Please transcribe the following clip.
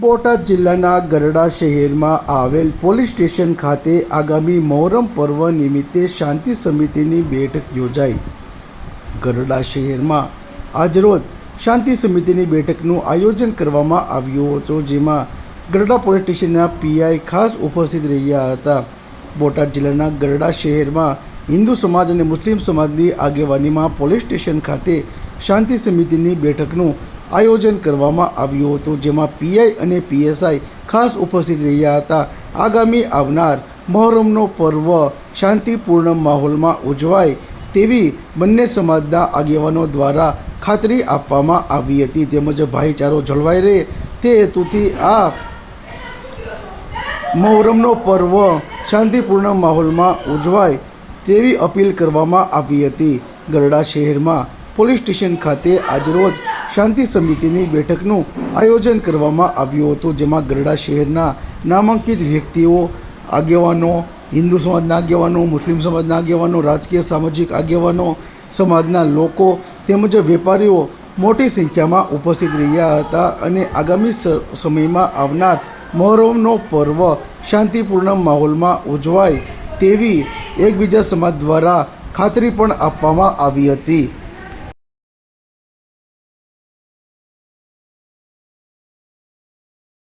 બોટાદ જિલ્લાના ગરડા શહેરમાં આવેલ પોલીસ સ્ટેશન ખાતે આગામી મોહરમ પર્વ નિમિત્તે શાંતિ સમિતિની બેઠક યોજાઈ। ગરડા શહેરમાં આજરોજ શાંતિ સમિતિની બેઠકનું આયોજન કરવામાં આવ્યું હતું, જેમાં ગરડા પોલીસ સ્ટેશનના પીઆઈ ખાસ ઉપસ્થિત રહ્યા હતા। બોટાદ જિલ્લાના ગરડા શહેરમાં હિન્દુ સમાજ અને મુસ્લિમ સમાજની આગેવાનીમાં પોલીસ સ્ટેશન ખાતે શાંતિ સમિતિની બેઠકનું આયોજન કરવામાં આવ્યું હતું, જેમાં પીઆઈ અને પીએસઆઈ ખાસ ઉપસ્થિત રહ્યા હતા। આગામી આવનાર મહોરમનો પર્વ શાંતિપૂર્ણ માહોલમાં ઉજવાય તેવી બંને સમાજના આગેવાનો દ્વારા ખાતરી આપવામાં આવી હતી, તેમજ ભાઈચારો જળવાઈ રહે તે હેતુથી આ મહોરમનો પર્વ શાંતિપૂર્ણ માહોલમાં ઉજવાય તેવી અપીલ કરવામાં આવી હતી। ગરડા શહેરમાં પોલીસ સ્ટેશન ખાતે આજરોજ શાંતિ સમિતિની બેઠકનું આયોજન કરવામાં આવ્યું હતું, જેમાં ગરડા શહેરના નામાંકિત વ્યક્તિઓ, આગેવાનો, હિન્દુ સમાજના આગેવાનો, મુસ્લિમ સમાજના આગેવાનો, રાજકીય સામાજિક આગેવાનો, સમાજના લોકો તેમજ વેપારીઓ મોટી સંખ્યામાં ઉપસ્થિત રહ્યા હતા અને આગામી સમયમાં આવનાર મહોરમનો પર્વ શાંતિપૂર્ણ માહોલમાં ઉજવાય તેવી એકબીજા સમાજ દ્વારા ખાતરી પણ આપવામાં આવી હતી।